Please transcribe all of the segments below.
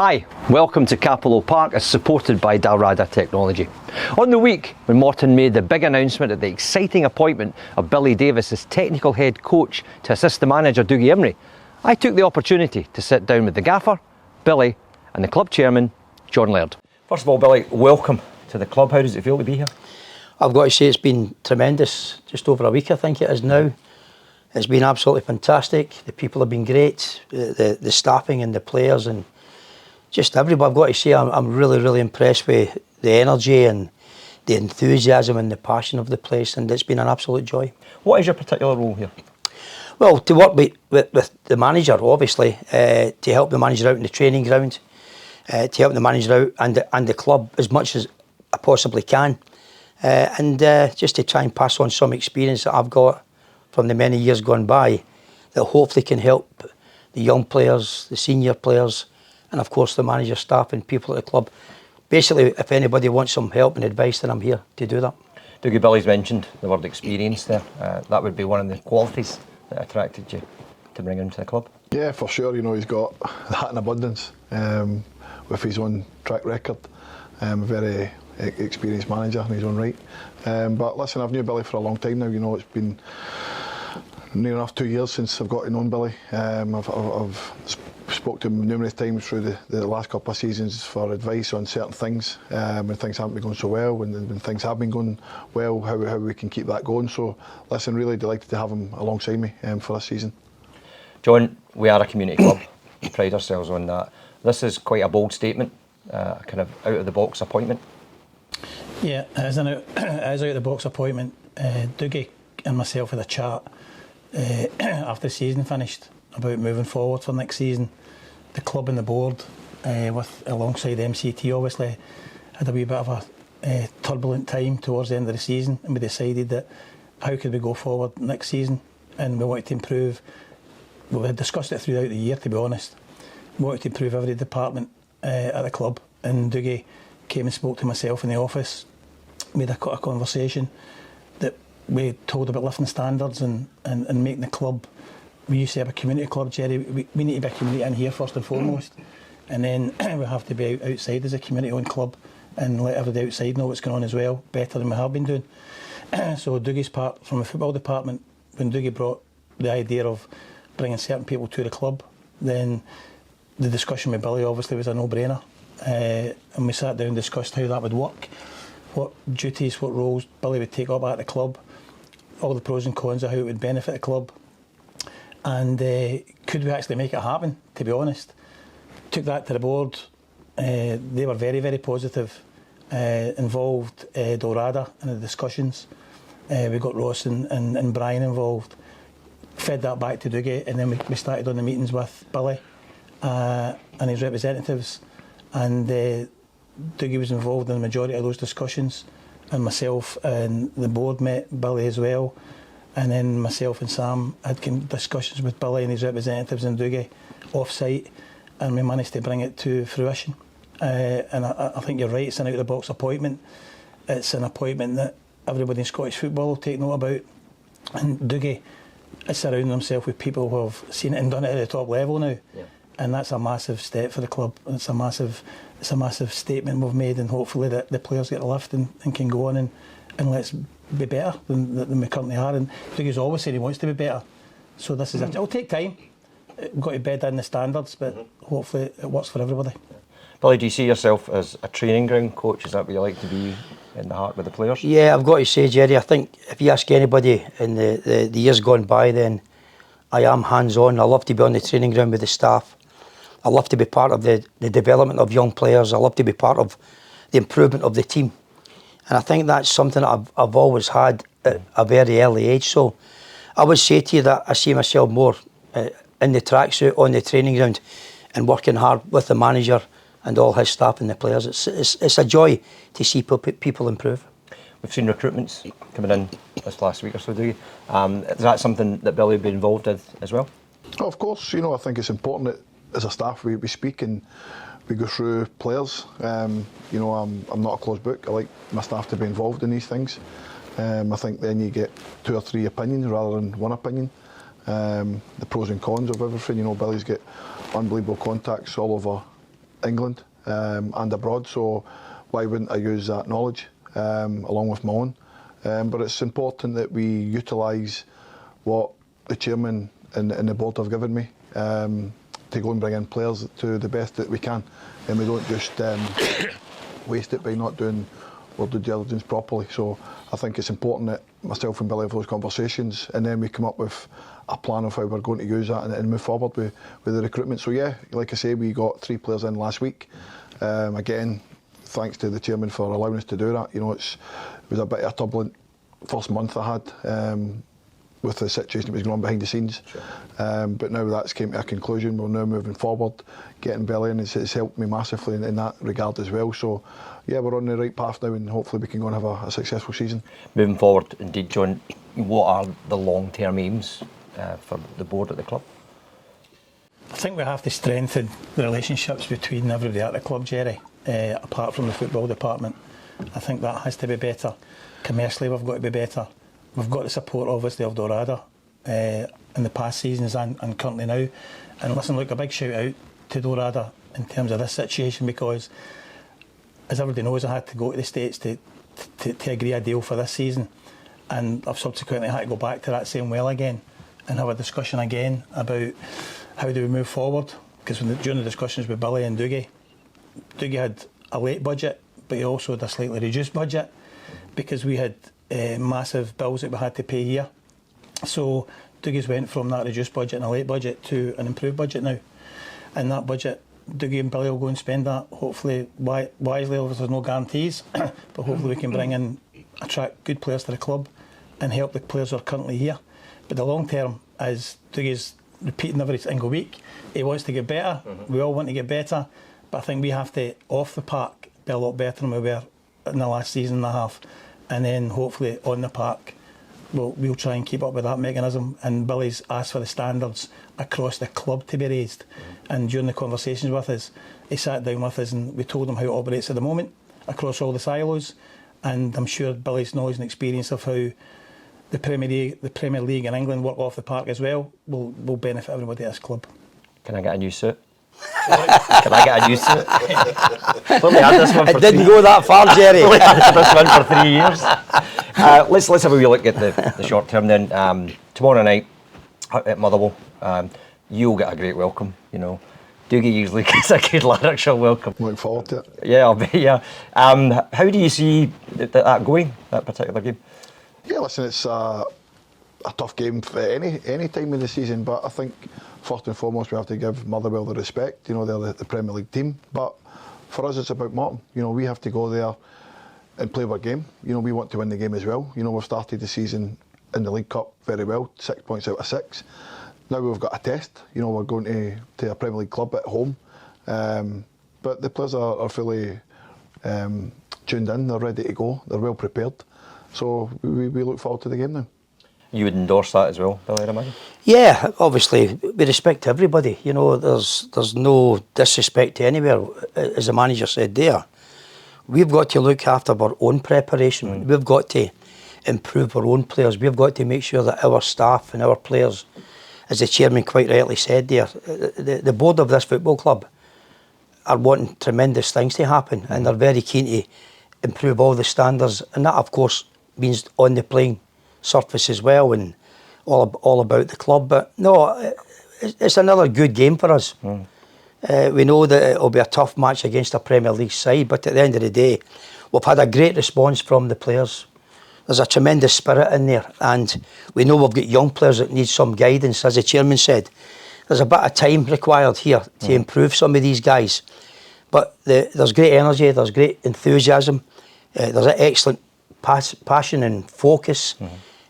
Hi, welcome to Capello Park as supported by Dalrada Technology. On the week when Morton made the big announcement of the exciting appointment of Billy Davies as technical head coach to assist the manager Dougie Imrie, I took the opportunity to sit down with the gaffer, Billy, and the club chairman, John Laird. First of all, Billy, welcome to the club. How does it feel to be here? I've got to say it's been tremendous. Just over a week I think it is now. It's been absolutely fantastic. The people have been great, the staffing and the players and just everybody. I've got to say I'm really impressed with the energy and the enthusiasm and the passion of the place, and it's been an absolute joy. What is your particular role here? Well, to work with the manager, obviously, to help the manager out in the training ground, to help the manager out and the club as much as I possibly can, and just to try and pass on some experience that I've got from the many years gone by that hopefully can help the young players, the senior players, and of course the manager, staff and people at the club. Basically, if anybody wants some help and advice, then I'm here to do that. Dougie, Billy's mentioned the word experience there. That would be one of the qualities that attracted you to bring him to the club? Yeah, for sure. You know, he's got that in abundance with his own track record. A very experienced manager in his own right. But listen, I've known Billy for a long time now. You know, it's been near enough 2 years since I've got to know Billy. I've spoke to him numerous times through the last couple of seasons for advice on certain things when things haven't been going so well, when things have been going well, how we can keep that going. So listen, really delighted to have him alongside me for this season. John, we are a community club. We pride ourselves on that. This is quite a bold statement, kind of out of the box appointment. Yeah, it is out of the box appointment. Dougie and myself had a chat after the season finished about moving forward for next season. The club and the board, alongside MCT, obviously had a wee bit of a turbulent time towards the end of the season, and we decided that how could we go forward next season, and we wanted to improve. We had discussed it throughout the year, to be honest. We wanted to improve every department at the club, and Dougie came and spoke to myself in the office. We had a conversation that we told about lifting standards and making the club. We used to have a community club, Gerry. We need to be a community in here first and foremost, and then we have to be outside as a community-owned club and let everybody outside know what's going on as well, better than we have been doing. So Dougie's part from the football department, when Dougie brought the idea of bringing certain people to the club, then the discussion with Billy obviously was a no-brainer, and we sat down and discussed how that would work, what duties, what roles Billy would take up at the club, all the pros and cons of how it would benefit the club. And could we actually make it happen, to be honest? Took that to the board. They were very positive, involved Dalrada in the discussions. We got Ross and Brian involved, fed that back to Dougie, and then we started on the meetings with Billy and his representatives, and Dougie was involved in the majority of those discussions, and myself and the board met Billy as well. And then myself and Sam had discussions with Billy and his representatives and Dougie off-site, and we managed to bring it to fruition. And I think you're right, it's an out-of-the-box appointment. It's an appointment that everybody in Scottish football will take note about. And Dougie is surrounding himself with people who have seen it and done it at the top level now. Yeah. And that's a massive step for the club. It's a massive statement we've made, and hopefully that the players get a lift and can go on and let's be better than we currently are. And Dougie's always said he wants to be better, so this is it'll take time. We've got to bed in the standards, but hopefully it works for everybody. Billy, do you see yourself as a training ground coach? Is that what you like to be in the heart with the players? Yeah, I've got to say, Gerry, I think if you ask anybody in the years gone by, then I am hands-on. I love to be on the training ground with the staff. I love to be part of the development of young players. I love to be part of the improvement of the team. And I think that's something that I've always had at a very early age. So I would say to you that I see myself more in the tracksuit, on the training ground, and working hard with the manager and all his staff and the players. It's a joy to see people improve. We've seen recruitments coming in this last week or so, do you? Is that something that Billy would be involved in as well? Oh, of course, you know, I think it's important that as a staff we speak and we go through players. You know, I'm not a closed book. I like my staff to be involved in these things. I think then you get 2 or 3 opinions rather than one opinion. The pros and cons of everything. You know, Billy's got unbelievable contacts all over England and abroad, so why wouldn't I use that knowledge along with my own? But it's important that we utilise what the chairman and the board have given me to go and bring in players to the best that we can, and we don't just waste it by not doing our due diligence properly. So I think it's important that myself and Billy have those conversations, and then we come up with a plan of how we're going to use that and move forward with the recruitment. So yeah, like I say, we got 3 players in last week. Again, thanks to the chairman for allowing us to do that. You know, it was a bit of a turbulent first month I had with the situation that was going on behind the scenes. Sure. But now that's came to a conclusion. We're now moving forward. Getting Billy in has helped me massively in that regard as well. So yeah, we're on the right path now, and hopefully we can go and have a successful season. Moving forward, indeed, John, what are the long-term aims for the board at the club? I think we have to strengthen the relationships between everybody at the club, Gerry, apart from the football department. I think that has to be better. Commercially, we've got to be better. We've got the support, obviously, of Dorada in the past seasons and currently now. And listen, look, a big shout out to Dorada in terms of this situation, because, as everybody knows, I had to go to the States to agree a deal for this season. And I've subsequently had to go back to that same well again and have a discussion again about how do we move forward. Because during the discussions with Billy and Dougie had a late budget, but he also had a slightly reduced budget because we had massive bills that we had to pay here. So Dougie's went from that reduced budget and a late budget to an improved budget now. And that budget, Dougie and Billy will go and spend that, hopefully wisely. Obviously there's no guarantees, but hopefully we can bring in, attract good players to the club and help the players who are currently here. But the long term, as Dougie's repeating every single week, he wants to get better. We all want to get better, but I think we have to, off the park, be a lot better than we were in the last season and a half. And then hopefully on the park, we'll try and keep up with that mechanism. And Billy's asked for the standards across the club to be raised. And during the conversations with us, he sat down with us and we told him how it operates at the moment across all the silos. And I'm sure Billy's knowledge and experience of how the Premier League in England work off the park as well will benefit everybody at this club. Can I get a new suit? Can I get a new suit? Only had this one for it didn't go that far, Gerry. Only had this one for 3 years. Let's have a wee look at the short term then. Tomorrow night at Motherwell, you'll get a great welcome. You know, Dougie usually gets a good Lanarkshire welcome. Looking forward to it. Yeah, I'll be. Yeah. How do you see that going? That particular game? Yeah, listen, it's a tough game for any time in the season, but I think first and foremost we have to give Motherwell the respect. You know, they're the Premier League team, but for us it's about Morton. You know, we have to go there and play our game. You know, we want to win the game as well. You know, we've started the season in the League Cup very well, 6 points out of 6. Now we've got a test. You know, we're going to a Premier League club at home, but the players are fully tuned in. They're ready to go. They're well prepared. So we look forward to the game now. You would endorse that as well, Billy, I imagine? Yeah, obviously, we respect everybody. You know, there's no disrespect to anywhere. As the manager said there, we've got to look after our own preparation. We've got to improve our own players. We've got to make sure that our staff and our players, as the chairman quite rightly said there, the board of this football club are wanting tremendous things to happen, and they're very keen to improve all the standards, and that of course means on the playing surface as well, and all about the club. But no, it's another good game for us. We know that it'll be a tough match against a Premier League side, but at the end of the day, we've had a great response from the players. There's a tremendous spirit in there, and we know we've got young players that need some guidance. As the chairman said, there's a bit of time required here to improve some of these guys, but there's great energy, there's great enthusiasm, there's an excellent passion and focus.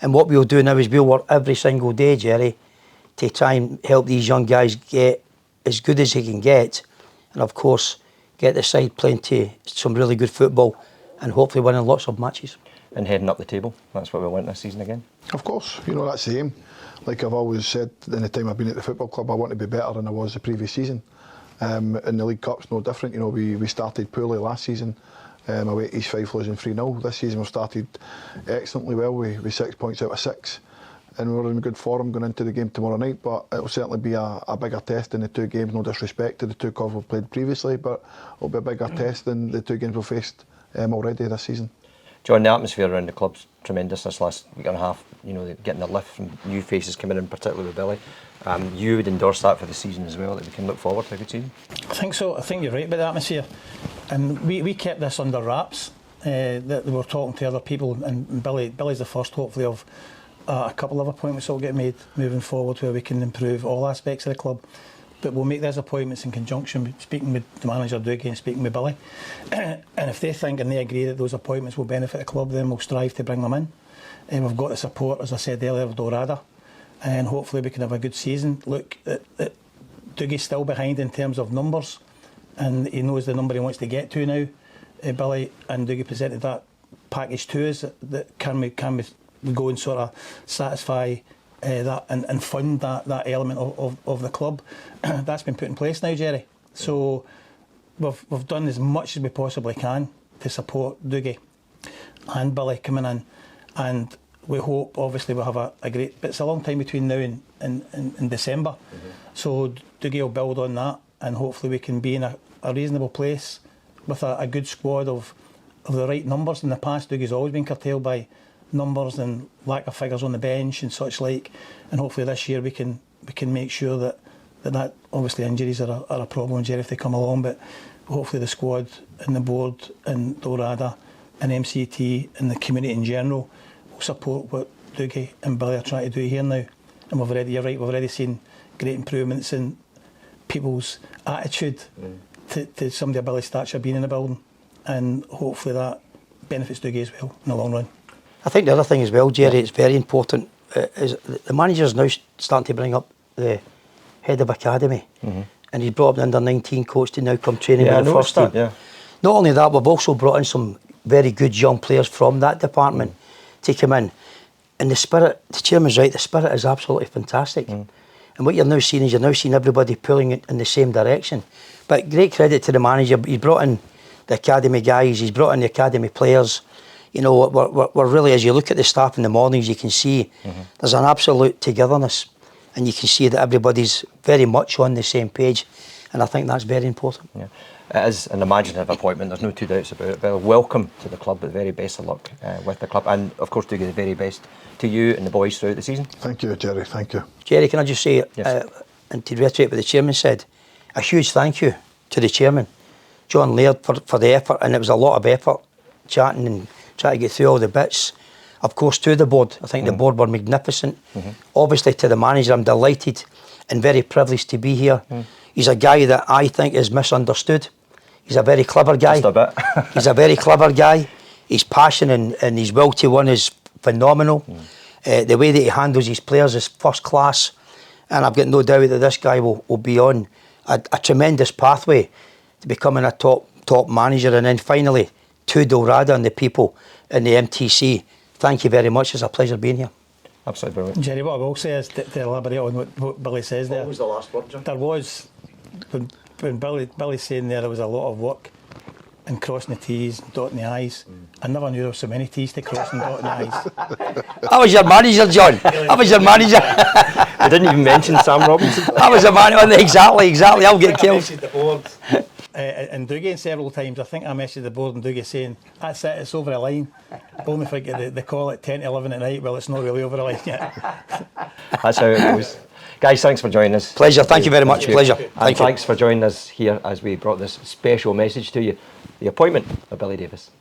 And what we'll do now is we'll work every single day, Gerry, to try and help these young guys get as good as they can get, and of course get the side playing to some really good football and hopefully winning lots of matches. And heading up the table, that's what we want this season again. Of course, you know, that's the aim. Like I've always said, in the time I've been at the football club, I want to be better than I was the previous season. And the League Cup's no different. You know, we started poorly last season. Away at East Fife losing 3-0. This season we've started excellently well with 6 points out of 6. and we're in good form going into the game tomorrow night, but it will certainly be a bigger test than the two games, no disrespect to the two clubs we've played previously, but it will be a bigger test than the two games we've faced already this season. John, the atmosphere around the club's tremendous this last week and a half. You know, getting the lift from new faces coming in, particularly with Billy. You would endorse that for the season as well, that we can look forward to a good season? I think so. I think you're right about the atmosphere. And we kept this under wraps. That we were talking to other people, and Billy's the first, hopefully, of a couple of appointments that will get made moving forward where we can improve all aspects of the club. But we'll make those appointments in conjunction with speaking with the manager Dougie and speaking with Billy. And if they think and they agree that those appointments will benefit the club, then we'll strive to bring them in. And we've got the support, as I said earlier, of Dorada, and hopefully we can have a good season. Look, Dougie's still behind in terms of numbers, and he knows the number he wants to get to now. Billy and Dougie presented that package to us. That can we go and sort of satisfy that and fund that element of the club. That's been put in place now, Gerry. So we've done as much as we possibly can to support Dougie and Billy coming in, and we hope obviously we'll have a great, but it's a long time between now and December. So Dougie will build on that, and hopefully we can be in a reasonable place with a good squad of the right numbers. In the past, Dougie's always been curtailed by numbers and lack of figures on the bench and such like, and hopefully this year we can make sure that obviously injuries are a problem, Gerry, if they come along, but hopefully the squad and the board and Dorada and MCT and the community in general will support what Dougie and Billy are trying to do here now. And you're right, we've already seen great improvements in people's attitude to somebody of Billy's stature being in the building, and hopefully that benefits Dougie as well in the long run. I think the other thing as well, Gerry, it's very important, is the manager's now starting to bring up the head of academy, and he's brought up an under-19 coach to now come training with the first team. Not only that, we've also brought in some very good young players from that department to come in, and the spirit, the chairman's right, the spirit is absolutely fantastic. And what you're now seeing is everybody pulling it in the same direction. But great credit to the manager. He's brought in the academy guys, he's brought in the academy players. You know, we're really, as you look at the staff in the mornings, you can see there's an absolute togetherness, and you can see that everybody's very much on the same page, and I think that's very important. Yeah. It is an imaginative appointment, there's no two doubts about it. Well, welcome to the club, but the very best of luck with the club, and of course Dougie, the very best to you and the boys throughout the season. Thank you, Gerry, thank you. Gerry, can I just say, yes. And to reiterate what the chairman said, a huge thank you to the chairman, John Laird, for the effort, and it was a lot of effort, chatting and trying to get through all the bits. Of course, to the board, I think the board were magnificent. Obviously to the manager, I'm delighted and very privileged to be here. He's a guy that I think is misunderstood. He's a very clever guy. Just a bit. He's a very clever guy. His passion and his will to win is phenomenal. The way that he handles his players is first class, and I've got no doubt that this guy will be on a tremendous pathway to becoming a top manager. And then finally, to Dorada and the people in the MTC, thank you very much. It's a pleasure being here. Absolutely brilliant. Gerry, what I will say is to elaborate on what Billy says there. What was the last word, John? There was, when Billy's saying there was a lot of work and crossing the T's, dotting the I's. I never knew there were so many T's to cross and dotting the I's. I was your manager, John. I was your manager. I didn't even mention Sam Robinson. I was a manager. Exactly. I'll get killed. The board. And Dougie several times, I think I messaged the board and Dougie saying, that's it, it's over the line. Only if I get the call at 10 to 11 at night, well, it's not really over the line yet. That's how it goes. Guys, thanks for joining us. Pleasure, thank you very much, pleasure. And thanks for joining us here as we brought this special message to you, the appointment of Billy Davies.